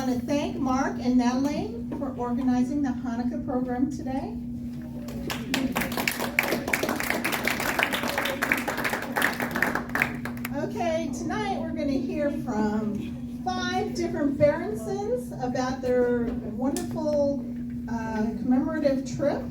want to thank Mark and Natalie for organizing the Hanukkah program today. Okay, tonight we're going to hear from 5 different Berensons about their wonderful commemorative trip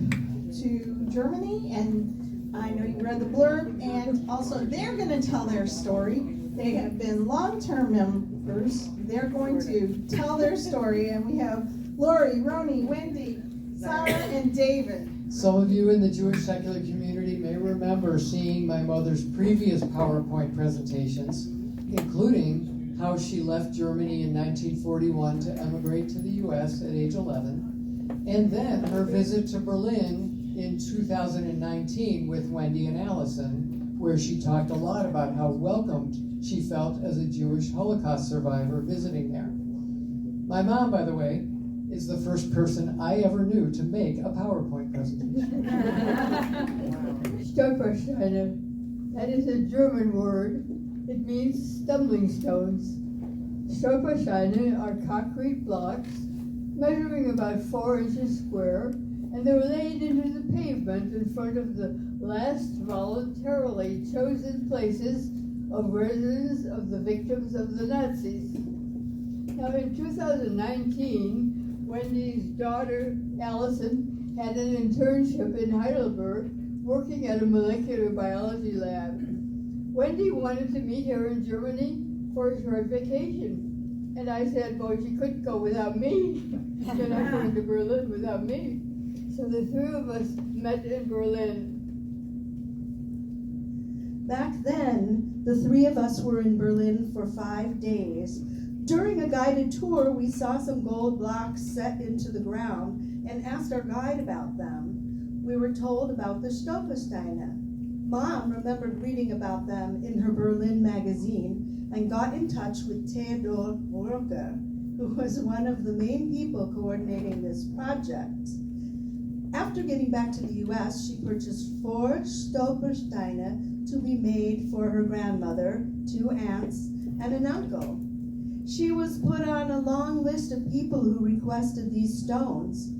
to Germany, and I know you read the blurb, and also they're going to tell their story. They have been long-term members. They're going to tell their story, and we have Lori, Roni, Wendy, Sarah, and David. Some of you in the Jewish secular community may remember seeing my mother's previous PowerPoint presentations, including how she left Germany in 1941 to emigrate to the U.S. at age 11, and then her visit to Berlin in 2019 with Wendy and Allison, where she talked a lot about how welcomed she felt as a Jewish Holocaust survivor visiting there. My mom, by the way, is the first person I ever knew to make a PowerPoint presentation. Stolpersteine, that is a German word. It means stumbling stones. Stolpersteine are concrete blocks measuring about 4 inches square, and they were laid into the pavement in front of the last voluntarily chosen places of residence of the victims of the Nazis. Now in 2019, Wendy's daughter, Allison, had an internship in Heidelberg working at a molecular biology lab. Wendy wanted to meet her in Germany for a short vacation. And I said, well, she couldn't go without me. She's not going to Berlin without me. So the 3 of us met in Berlin. Back then, the 3 of us were in Berlin for 5 days. During a guided tour, we saw some gold blocks set into the ground and asked our guide about them. We were told about the Stolpersteine. Mom remembered reading about them in her Berlin magazine and got in touch with Theodor Roker, who was one of the main people coordinating this project. After getting back to the U.S., she purchased 4 Stolpersteine to be made for her grandmother, 2 aunts, and an uncle. She was put on a long list of people who requested these stones.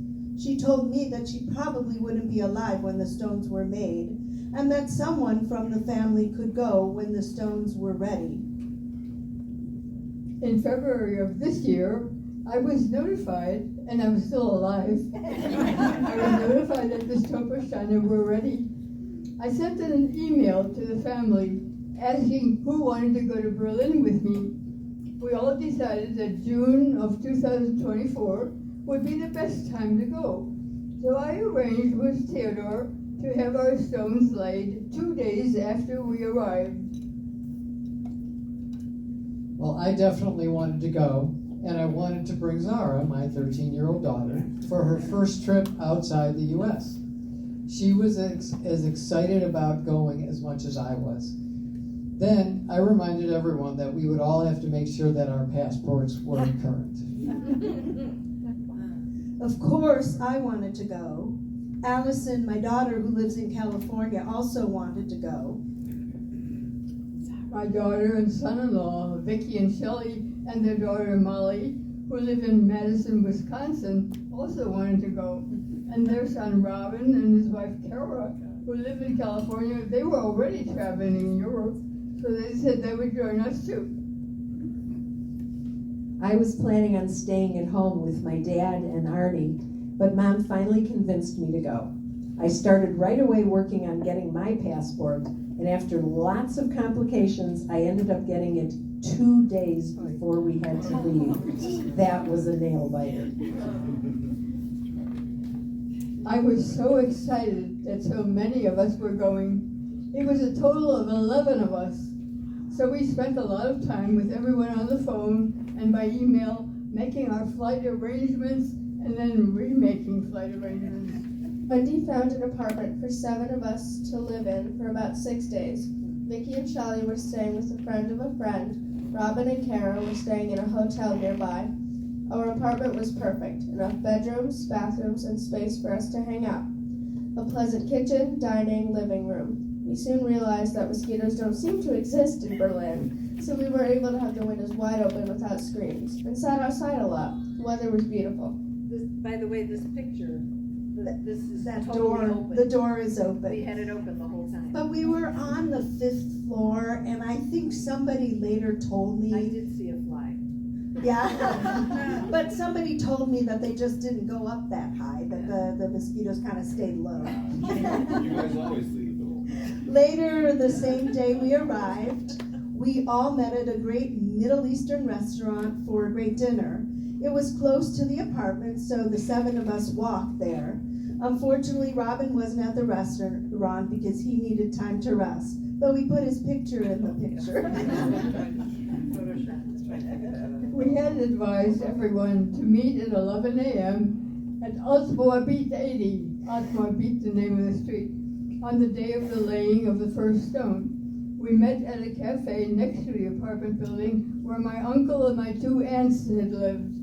She told me that she probably wouldn't be alive when the stones were made, and that someone from the family could go when the stones were ready. In February of this year, I was notified, and I'm still alive, I was notified that the Stolpersteine were ready. I sent an email to the family asking who wanted to go to Berlin with me. We all decided that June of 2024 would be the best time to go. So I arranged with Theodore to have our stones laid 2 days after we arrived. Well, I definitely wanted to go, and I wanted to bring Zara, my 13-year-old daughter, for her first trip outside the U.S. She was as excited about going as much as I was. Then I reminded everyone that we would all have to make sure that our passports were current. Of course, I wanted to go. Allison, my daughter who lives in California, also wanted to go. My daughter and son-in-law, Vicky and Shelley, and their daughter Molly, who live in Madison, Wisconsin, also wanted to go. And their son Robin and his wife Kara, who live in California, they were already traveling in Europe, so they said they would join us too. I was planning on staying at home with my dad and Arnie, but Mom finally convinced me to go. I started right away working on getting my passport, and after lots of complications, I ended up getting it 2 days before we had to leave. That was a nail biter. I was so excited that so many of us were going. It was a total of 11 of us. So we spent a lot of time with everyone on the phone and by email, making our flight arrangements and then remaking flight arrangements. Wendy found an apartment for 7 of us to live in for about 6 days. Vicky and Shelley were staying with a friend of a friend. Robin and Kara were staying in a hotel nearby. Our apartment was perfect. Enough bedrooms, bathrooms, and space for us to hang out. A pleasant kitchen, dining, living room. We soon realized that mosquitoes don't seem to exist in Berlin, so we were able to have the windows wide open without screens, and sat outside a lot. The weather was beautiful. By the way, this picture, this is That totally door, open. the door is We open. had it open the whole time. But we were on the 5th floor, and I think somebody later told I me, did see a fly. yeah. But somebody told me that they just didn't go up that high, that the mosquitoes kind of stayed low. You guys always leave the room. Later the same day we arrived, we all met at a great Middle Eastern restaurant for a great dinner. It was close to the apartment, so the 7 of us walked there. Unfortunately, Robin wasn't at the restaurant because he needed time to rest, but we put his picture in the picture. We had advised everyone to meet at 11 a.m. at Altmoabit 80, Altmoabit, the name of the street, on the day of the laying of the first stone. We met at a cafe next to the apartment building where my uncle and my 2 aunts had lived.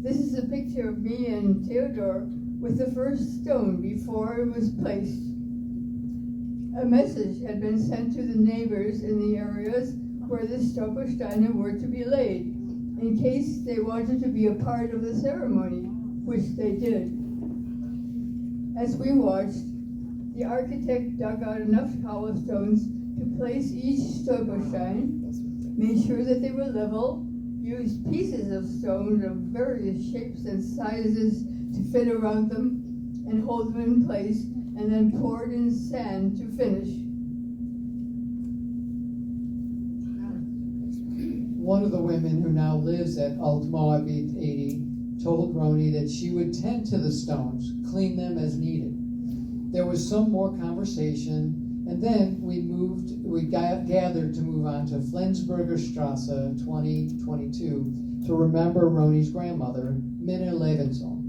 This is a picture of me and Theodore with the first stone before it was placed. A message had been sent to the neighbors in the areas where the Stolpersteine were to be laid, in case they wanted to be a part of the ceremony, which they did. As we watched, the architect dug out enough cobblestones to place each Stolperstein, made sure that they were level, used pieces of stone of various shapes and sizes to fit around them and hold them in place, and then poured in sand to finish. One of the women who now lives at Alt Moabit 80 told Roni that she would tend to the stones, clean them as needed. There was some more conversation, and then we gathered to move on to Flensburger Strasse 2022 to remember Roni's grandmother, Minna Levinson.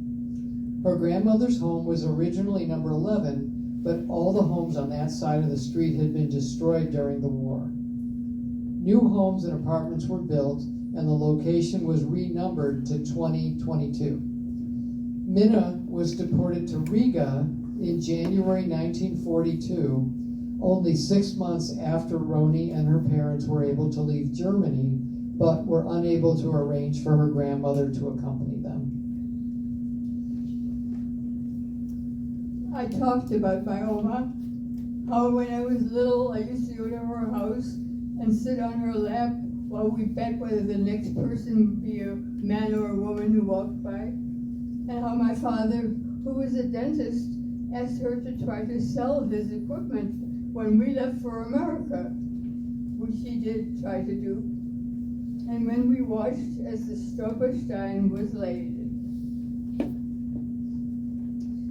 Her grandmother's home was originally number 11, but all the homes on that side of the street had been destroyed during the war. New homes and apartments were built, and the location was renumbered to 2022. Minna was deported to Riga in January 1942, only 6 months after Roni and her parents were able to leave Germany, but were unable to arrange for her grandmother to accompany them. I talked about my Oma, how when I was little I used to go to her house and sit on her lap while we bet whether the next person would be a man or a woman who walked by, and how my father, who was a dentist, asked her to try to sell his equipment when we left for America, which she did try to do, and when we watched as the Stolperstein was laid.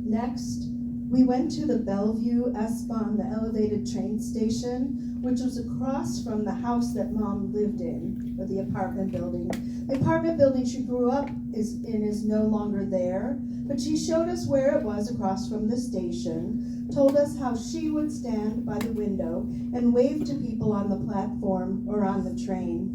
Next, we went to the Bellevue S-Bahn, the elevated train station, which was across from the house that Mom lived in, or the apartment building. The apartment building she grew up in is no longer there, but she showed us where it was across from the station, told us how she would stand by the window and wave to people on the platform or on the train.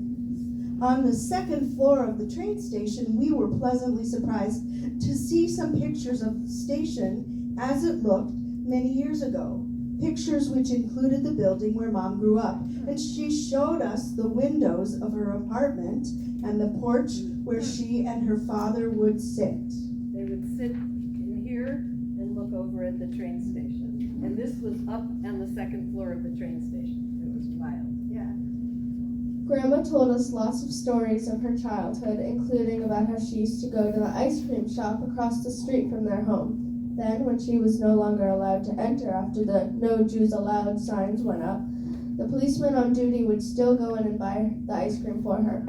On the 2nd floor of the train station, we were pleasantly surprised to see some pictures of the station as it looked many years ago. Pictures which included the building where Mom grew up. And she showed us the windows of her apartment and the porch where she and her father would sit. They would sit in here and look over at the train station. And this was up on the 2nd floor of the train station. It was wild. Yeah. Grandma told us lots of stories of her childhood, including about how she used to go to the ice cream shop across the street from their home. Then, when she was no longer allowed to enter after the "No Jews Allowed" signs went up, the policeman on duty would still go in and buy the ice cream for her.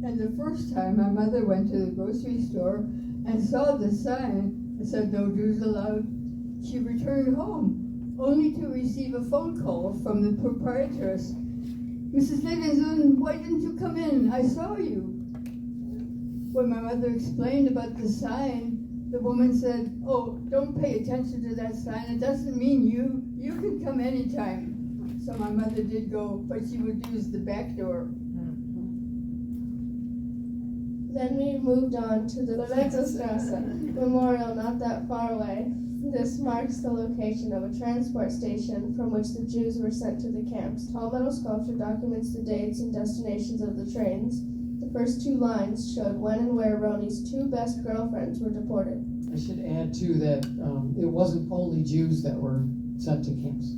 And the first time my mother went to the grocery store and saw the sign that said "No Jews Allowed," she returned home, only to receive a phone call from the proprietress. "Mrs. Levinson, why didn't you come in? I saw you." When my mother explained about the sign, the woman said, "Oh, don't pay attention to that sign. It doesn't mean you. You can come anytime." So my mother did go, but she would use the back door. Then we moved on to the Berenson Memorial not that far away. This marks the location of a transport station from which the Jews were sent to the camps. Tall metal sculpture documents the dates and destinations of the trains. The first two lines showed when and where Roni's two best girlfriends were deported. I should add too that it wasn't only Jews that were sent to camps.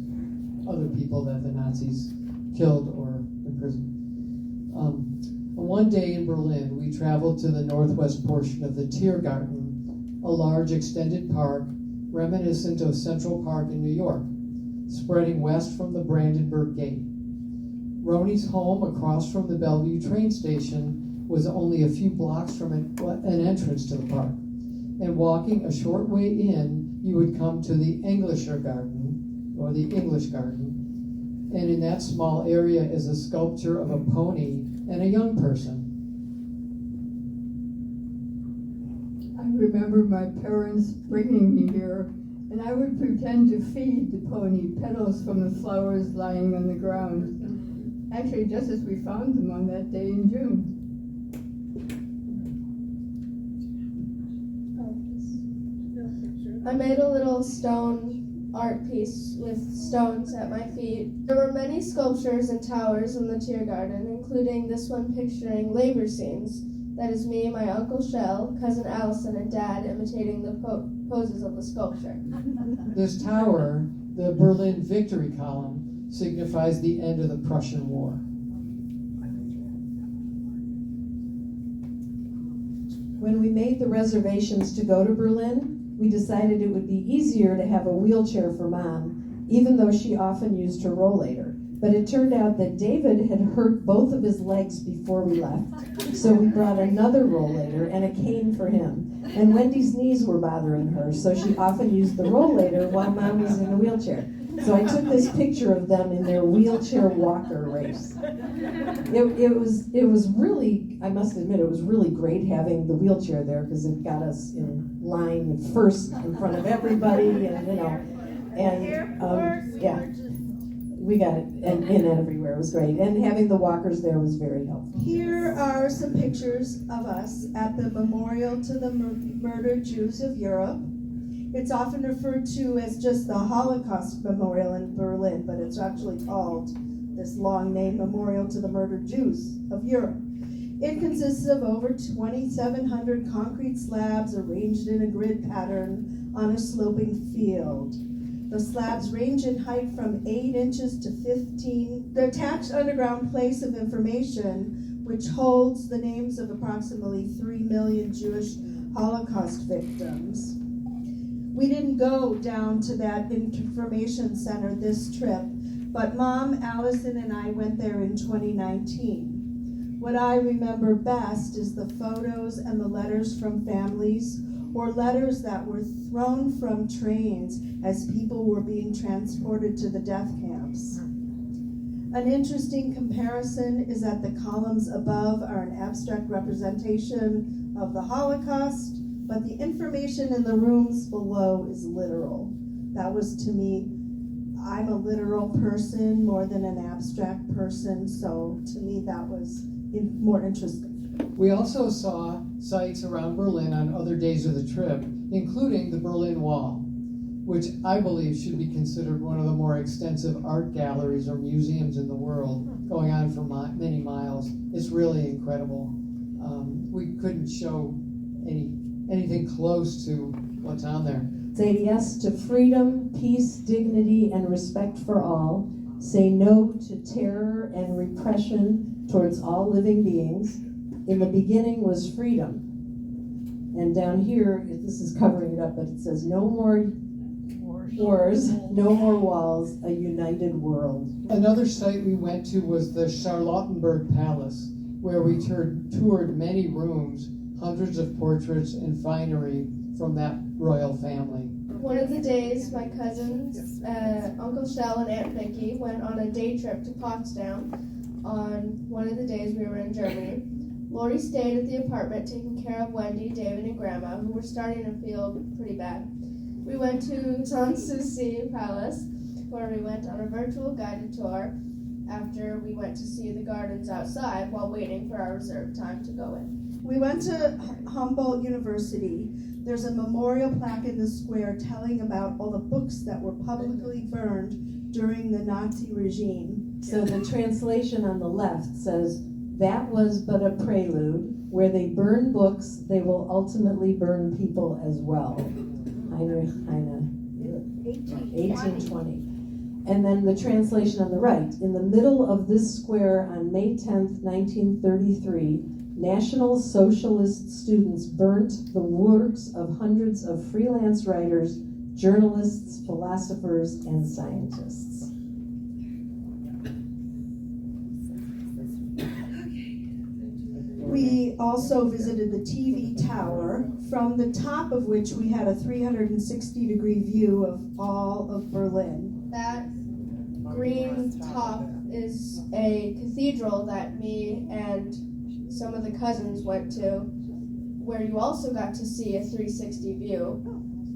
Other people that the Nazis killed or imprisoned. One day in Berlin, we traveled to the northwest portion of the Tiergarten, a large extended park reminiscent of Central Park in New York, spreading west from the Brandenburg Gate. Roni's home across from the Bellevue train station was only a few blocks from an entrance to the park. And walking a short way in, you would come to the Englischer Garden, or the English Garden. And in that small area is a sculpture of a pony and a young person. I remember my parents bringing me here, and I would pretend to feed the pony petals from the flowers lying on the ground. Actually, just as we found them on that day in June. I made a little stone art piece with stones at my feet. There were many sculptures and towers in the Tiergarten, including this one picturing labor scenes. That is me, my Uncle Shell, Cousin Allison, and Dad imitating the poses of the sculpture. This tower, the Berlin Victory Column, signifies the end of the Prussian War. When we made the reservations to go to Berlin, we decided it would be easier to have a wheelchair for Mom, even though she often used her rollator. But it turned out that David had hurt both of his legs before we left, so we brought another rollator and a cane for him. And Wendy's knees were bothering her, so she often used the rollator while Mom was in the wheelchair. So I took this picture of them in their wheelchair walker race. It was really, I must admit, it was really great having the wheelchair there because it got us in line first in front of everybody, and yeah, we got it in everywhere. It was great, and having the walkers there was very helpful. Here are some pictures of us at the Memorial to the Murdered Jews of Europe. It's often referred to as just the Holocaust Memorial in Berlin, but it's actually called this long name, Memorial to the Murdered Jews of Europe. It consists of over 2,700 concrete slabs arranged in a grid pattern on a sloping field. The slabs range in height from 8 inches to 15. The attached underground place of information, which holds the names of approximately 3 million Jewish Holocaust victims. We didn't go down to that information center this trip, but Mom, Allison, and I went there in 2019. What I remember best is the photos and the letters from families, or letters that were thrown from trains as people were being transported to the death camps. An interesting comparison is that the columns above are an abstract representation of the Holocaust, but the information in the rooms below is literal. That was, to me, I'm a literal person more than an abstract person, so to me that was more interesting. We also saw sites around Berlin on other days of the trip, including the Berlin Wall, which I believe should be considered one of the more extensive art galleries or museums in the world, going on for many miles. It's really incredible. We couldn't show anything close to what's on there. Say yes to freedom, peace, dignity, and respect for all. Say no to terror and repression towards all living beings. In the beginning was freedom. And down here, this is covering it up, but it says no more wars, no more walls, a united world. Another site we went to was the Charlottenburg Palace, where we toured many rooms, hundreds of portraits and finery from that royal family. One of the days, my cousins, Uncle Shell and Aunt Vicky, went on a day trip to Potsdam on one of the days we were in Germany. Lori stayed at the apartment taking care of Wendy, David, and Grandma, who were starting to feel pretty bad. We went to Sanssouci Palace, where we went on a virtual guided tour after we went to see the gardens outside while waiting for our reserved time to go in. We went to Humboldt University, There's a memorial plaque in the square telling about all the books that were publicly burned during the Nazi regime. So the translation on the left says, "That was but a prelude. Where they burn books, they will ultimately burn people as well." Heinrich Heine, 1820. And then the translation on the right, "In the middle of this square on May 10th, 1933, National Socialist students burnt the works of hundreds of freelance writers, journalists, philosophers, and scientists." We also visited the TV tower, from the top of which we had a 360-degree view of all of Berlin. That green top is a cathedral that me and some of the cousins went to, where you also got to see a 360 view.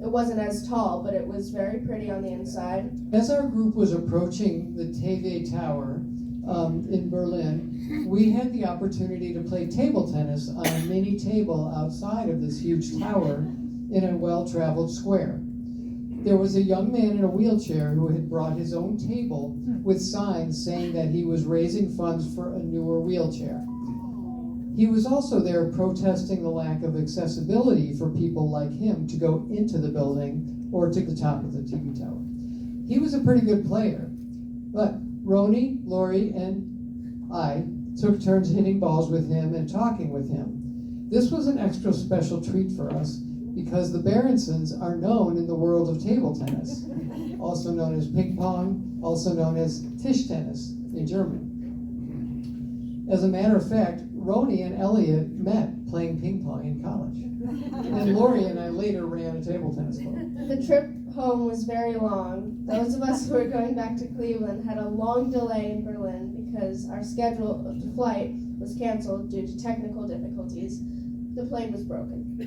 It wasn't as tall, but it was very pretty on the inside. As our group was approaching the TV Tower in Berlin, we had the opportunity to play table tennis on a mini table outside of this huge tower in a well-traveled square. There was a young man in a wheelchair who had brought his own table with signs saying that he was raising funds for a newer wheelchair. He was also there protesting the lack of accessibility for people like him to go into the building or to the top of the TV tower. He was a pretty good player, but Roni, Lori, and I took turns hitting balls with him and talking with him. This was an extra special treat for us because the Berensons are known in the world of table tennis, also known as ping pong, also known as Tisch tennis in German. As a matter of fact, Roni and Elliot met playing ping pong in college. And Lori and I later ran a table tennis club. The trip home was very long. Those of us who were going back to Cleveland had a long delay in Berlin because our scheduled flight was canceled due to technical difficulties. The plane was broken.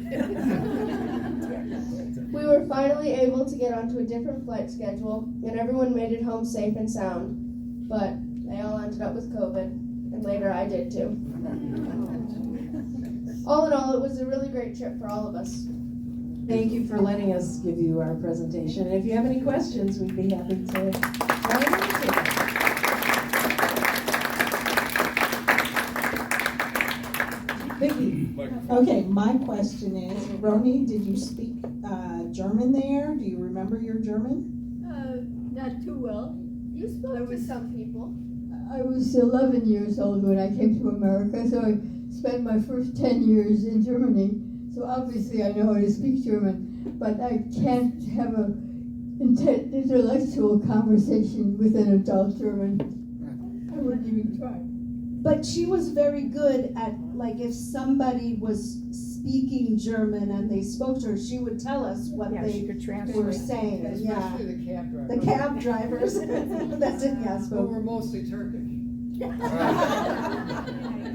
We were finally able to get onto a different flight schedule, and everyone made it home safe and sound. But they all ended up with COVID, and later I did too. All in all, it was a really great trip for all of us. Thank you for letting us give you our presentation. And if you have any questions, we'd be happy to try and answer them. Vicki. Okay, my question is, Roni, did you speak German there? Do you remember your German? Not too well. You spoke to some people. I was 11 years old when I came to America, so I spent my first 10 years in Germany. So obviously I know how to speak German, but I can't have an intellectual conversation with an adult German. I wouldn't even try. But she was very good at, like, if somebody was speaking German and they spoke to her, she would tell us what they were saying. Yeah, Especially the cab drivers. the cab drivers. That's it. Yes, Who but were mostly Turkish.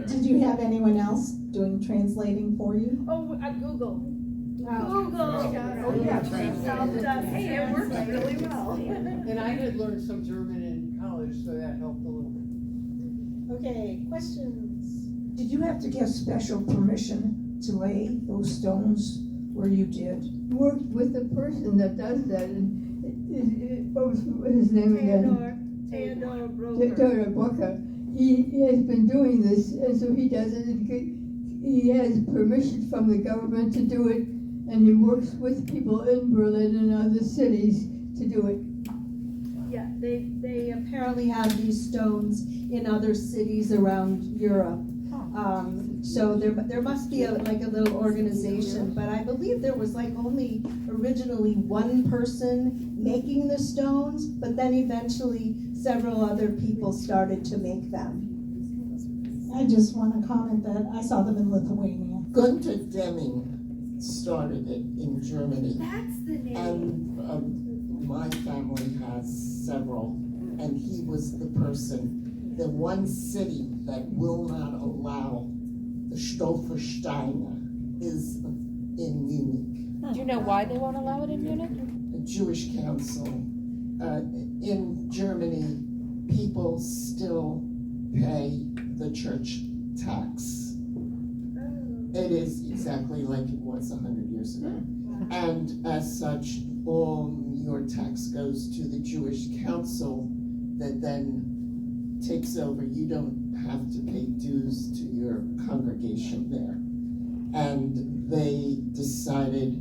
Did you have anyone else doing translating for you? Oh, Google. Google. Oh, yeah. Hey, it works really well. And I had learned some German in college, so that helped a little bit. Okay, questions? Did you have to get special permission to lay those stones where you did? Worked with the person that does that, and what was his name again? Theodore Theodore Broker. He has been doing this, and so he does it. And he has permission from the government to do it, and he works with people in Berlin and other cities to do it. yeah, they apparently have these stones in other cities around Europe. So there must be like a little organization, but I believe there was like only originally one person making the stones, but then eventually several other people started to make them. I just want to comment that I saw them in Lithuania. Gunther Deming started it in Germany. That's the name. And my family has several, and he was the person. The one city that will not allow the Stolpersteine is in Munich. Do you know why they won't allow it in Munich? The Jewish Council. In Germany, people still pay the church tax. It is exactly like it was 100 years ago. And as such, all your tax goes to the Jewish council that then takes over. You don't have to pay dues to your congregation there. And they decided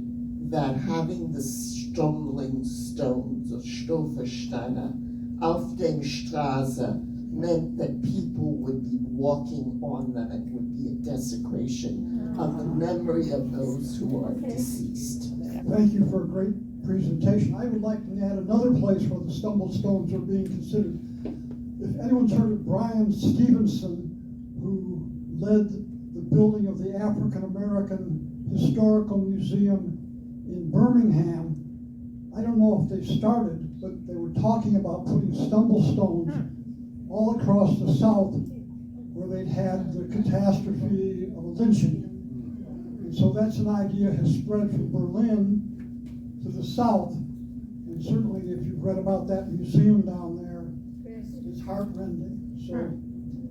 that having the stumbling stones, or Stolpersteine, auf den Straße, meant that people would be walking on them. It would be a desecration of the memory of those who are deceased. Thank you for a great presentation. I would like to add another place where the stumble stones are being considered. If anyone's heard of Brian Stevenson, who led the building of the African American Historical Museum in Birmingham, I don't know if they started, but they were talking about putting stumble stones all across the South where they'd had the catastrophe of a lynching. And so that's an idea has spread from Berlin to the South. And certainly if you've read about that museum down there, it's heartrending. So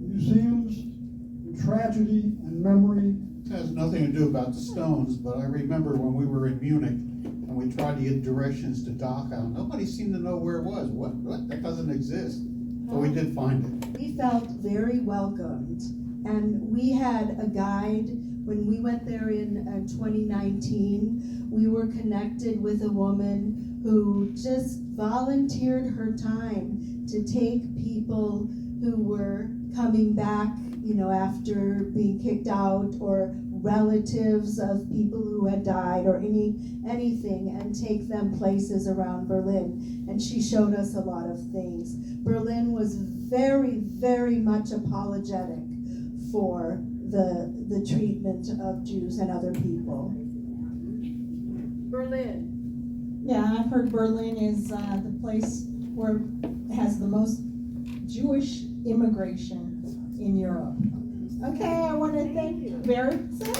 museums, and tragedy, and memory. It has nothing to do about the stones, but I remember when we were in Munich and we tried to get directions to Dachau. Nobody seemed to know where it was. What? That doesn't exist. But we did find it. We felt very welcomed, and we had a guide when we went there in 2019. We were connected with a woman who just volunteered her time to take people who were coming back, after being kicked out, or relatives of people who had died, or anything, and take them places around Berlin. And she showed us a lot of things. Berlin was very, very much apologetic for the treatment of Jews and other people. Berlin. Yeah, I've heard Berlin is the place where has the most Jewish immigration in Europe. Okay, I want to thank Berenson